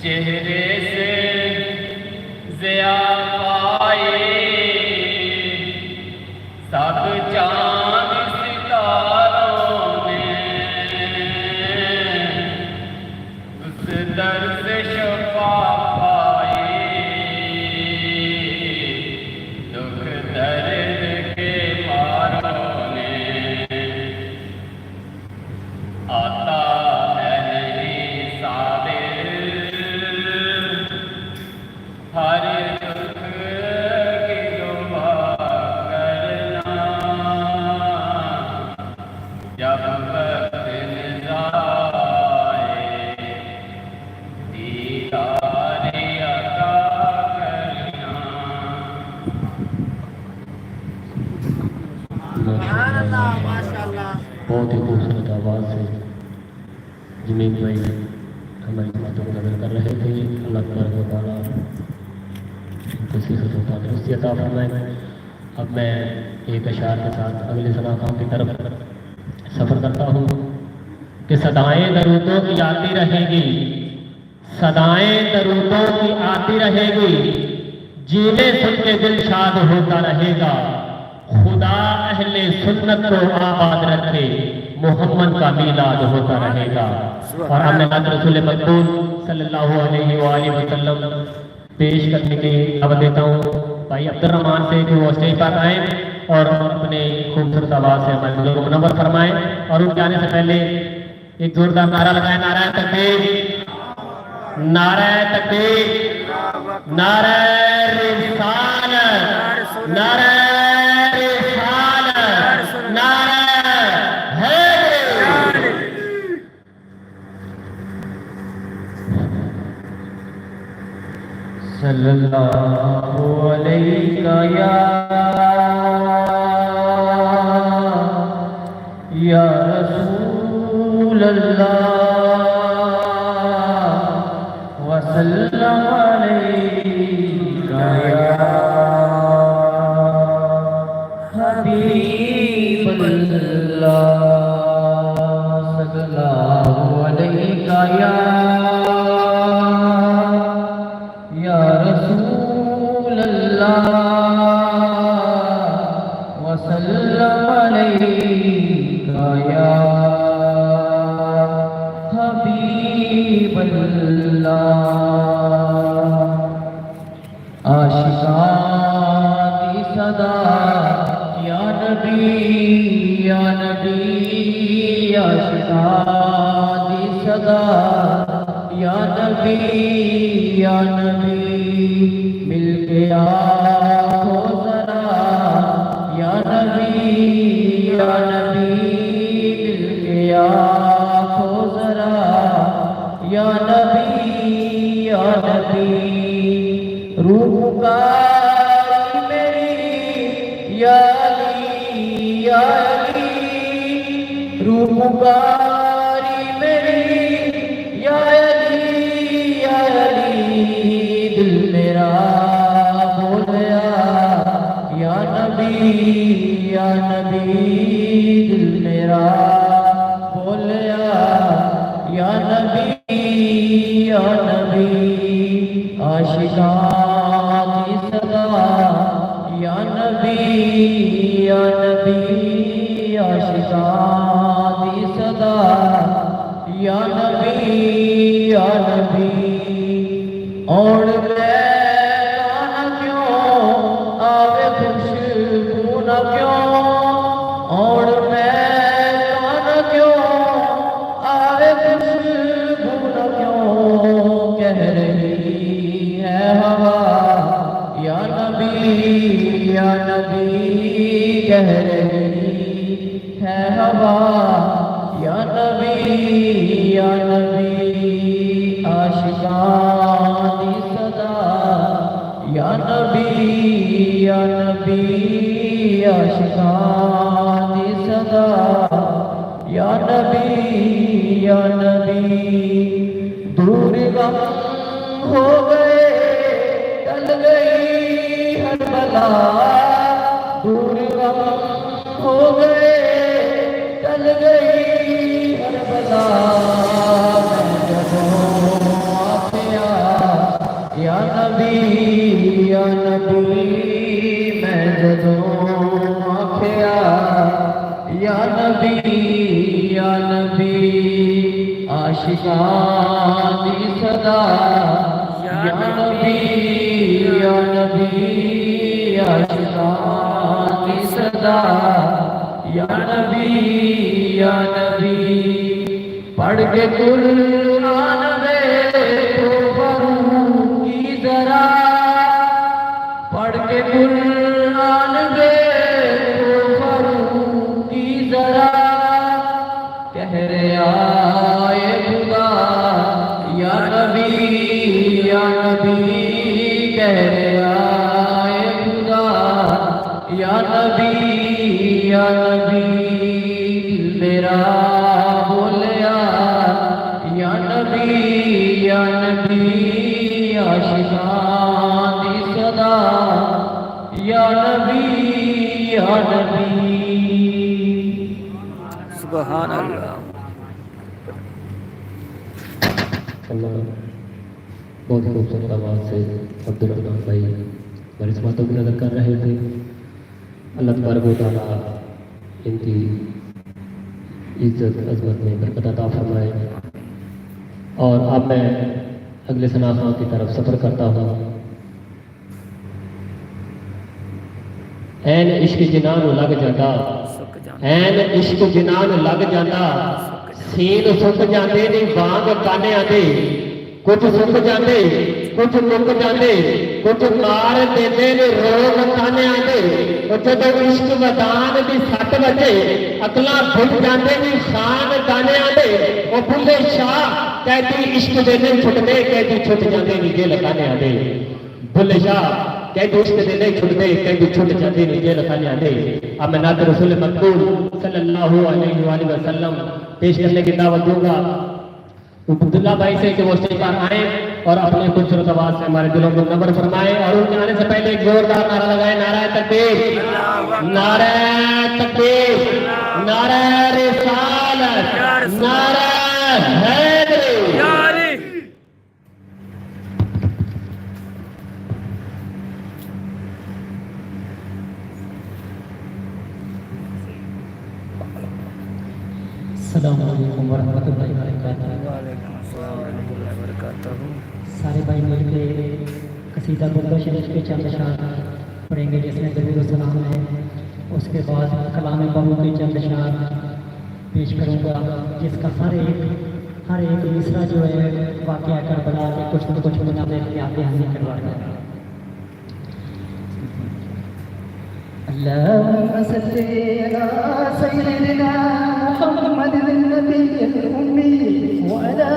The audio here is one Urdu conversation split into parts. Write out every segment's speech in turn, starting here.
چہرے سے ضیا پائے سب چاند ستاروں نے، اس در سے شفا پائے دکھ درد کے ماروں نے، آتا ہر دکھ کی دعا کرنا، جب وقت نظائے دیدار عطا کرنا۔ بہت ہی خوبصورت آواز سے جمیل بھائی ہماری باتوں کو نظر کر رہے تھے۔ اللہ تبارک و تعالیٰ صحت و تندرستی عطا فرمائے۔ اب میں ایک اشعار کے ساتھ اگلے سناخواں کی طرف سفر کرتا ہوں کہ صدائیں درودوں کی آتی رہے گی، صدائیں درودوں کی آتی رہے گی، جینے سن کے دل شاد ہوتا رہے گا، خدا اہل سنت کو آباد رکھے، محمد کا میلاد ہوتا رہے گا۔ اور ہم نے رسول مقبول صلی اللہ علیہ وآلہ وسلم پیش کرنے کی دعوت دیتا ہوں بھائی عبد الرحمان سے کہ وہ اسٹیج پر آئیں اور اپنے خوبصورت آواز سے ہمارے دلوں کو منور فرمائیں، اور ان کے آنے سے پہلے ایک زوردار نعرہ لگائیں، نعرہ تکبیر، نعرہ تکبیر، نعرہ رسالت، نعرہ رسالت، نعرہ صلی اللہ علیہ یا رسول اللہ وسلم علیہ یا حبیب اللہ صلی اللہ علیہ یا رسول اللہ وسلم علیکہ یا حبیب اللہ۔ عاشقان کی صدا یا نبی یا نبی، عاشقان کی صدا یا نبی یا نبی، مل کے آؤ ذرا یا نبی یا نبی دل کے آنکھوں ذرا یا نبی روح پکاری میری یا علی روح پکاری میری یا علی دل میرا بولیا یا نبی دل میرا بولیا یا نبی عاشقاں کی صدا یا نبی عاشقاں کی صدا یا نبی اور میں نہ کیوں آوے خوشبو نہ کیوں اور میں نہ کیوں آوے خوشبو نہ کیوں کہہ رہی ہے ہوا یا نبی کہہ رہی ہے ہوا یا نبی عاشقاں دی صدا یا نبی عاشقاں دی صدا یا نبی دور غم ہو گئے ٹل گئی ہر بلا دور غم ہو گئے ٹل گئی ہر بلا میں جدوں آخیا یا نبی میں جدوں آخیا یا نبی عاشقاں دی صدا یا نبی عاشقاں دی صدا یا نبی پڑھ کے قرآن دیکھو فرو کی ذرا پڑھ کے قرآن دیکھو فرو کی ذرا کہہ رہے آئے خدا یا نبی کہہ رہے آئے خدا یا نبی دل میرا بولیا یا نبی عاشقاں دی صدا یا نبی سبحان اللہ اللہ بہت خوبصورت آواز سے عبدالرحمان بھائی ہماری اس باتوں کو نظر کر رہے تھے اللہ تبارک و تعالیٰ ان کی عزت عظمت میں برکت عطا فرمائے اور اب میں اگلے ثنا خان کی طرف سفر کرتا ہوں این عشق جنان لگ جاتا این عشق جنان لگ جاتا سین سک جاندے نے وانگ کانیاں دے کچھ سک جاندے کچھ مک جاندے کچھ مار دیندے نے روگ کانیاں دے جدوں عشق ودان دی سٹ وجے اقلاں بھل جاندے نے خان کانیاں دے او بھلے شاہ کہتی عشق دے نہیں چھٹدے کہتی چھٹ جاندے نے جیل کانیاں دے بھلے شاہ کہتی عشق دے نہیں چھٹدے کہتی چھٹ جاندے نے جیل کانیاں دے اب میں نعت رسول مقبول صلی اللہ علیہ وآلہ وسلم پیش کرنے کی دعوت دوں گا عبداللہ بھائی سے کہ وہ اسٹیج پر آئیں اور اپنے خوبصورت آواز سے ہمارے دلوں کو منور فرمائیں اور ان کے آنے سے پہلے ایک زوردار نعرہ لگائیں نعرہ تکبیر نعرہ تکبیر نعرہ رسالت نعرہ حیدری السلام علیکم ورحمۃ اللہ وبرکاتہ وعلیکم السلام ورحمۃ اللہ وبرکاتہ سارے بھائی مل کے قصیدہ گردہ شریف کے چند اشعار پڑھیں گے جس میں درود و سلام ہے اس کے بعد کلام بابو کے چند اشعار پیش کروں گا جس کا ہر ایک مصرع جو ہے واقعہ کربلا کے کچھ نہ کچھ بنا میں اپنے آپ حاضر کرواتا ہے اللهم صل على سيدنا محمد النبي الأمي وعلى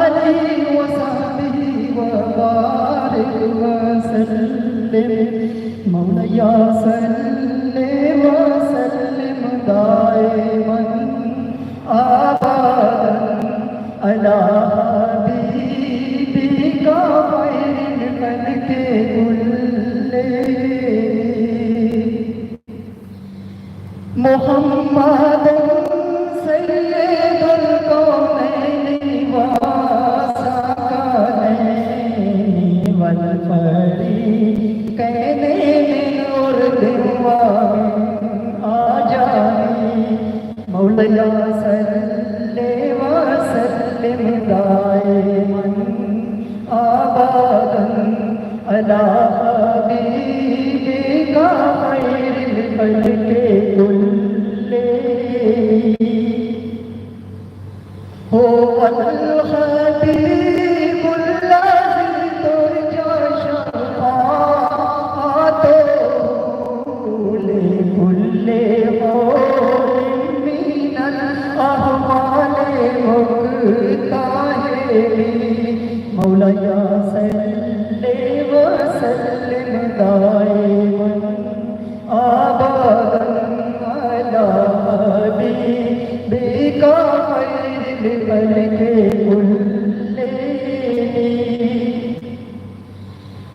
آله وصحبه وبارك وسلم مولاي صل وسلم دائما أبدا على حبيبك خير الخلق كلهم محمد سيد الكونين والثقلين والفريقين من أرض ومن آجال مولاي صل وسلم دائما أبدا على حبيبك خير الخلق هو الخبيب الذي ترجى شفاعته لكل قول من الأهوال مبتهل مولاي صل وسلم دائما أبدا على حبيبك خير الخلق كلهم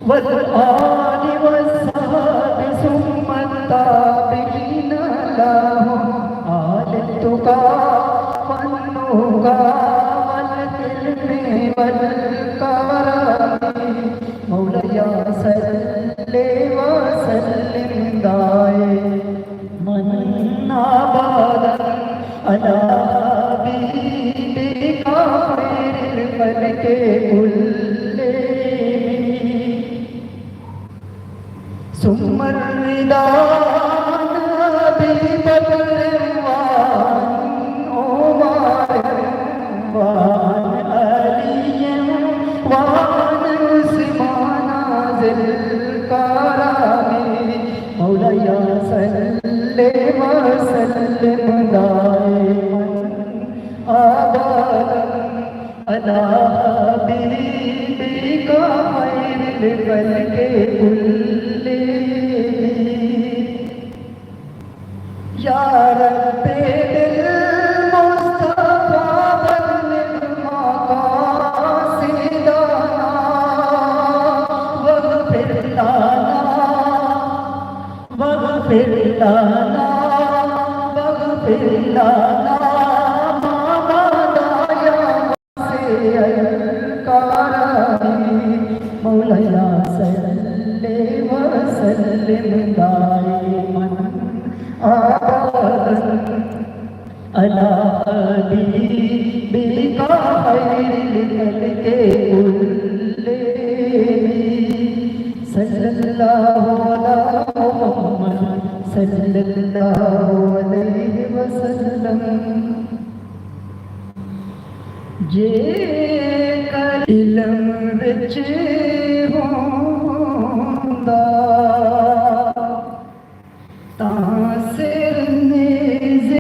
والآل والصحب ثم التابعين لهم آل التقى والنقى والحلم والكرم مولاي صل وسلم دائما أبدا على حبيبك خير الخلق كلهم ثم الرضا نبي بكر وعن عمر وعن علي وعن عثمان ذي الكرم مولاي صل وسلم دائما أبدا على حبيبك خير الخلق كلهم يا رب بالمصطفى بلغ مقاصدنا واغفر لنا واغفر لنا واغفر لنا ما مضى يا واسع الكرم مولاي صل وسلم دائما أبدا على حبيبك خير الخلق كلهم صلى الله على محمد صلى الله عليه وسلم جے کر علم وچ ہوندا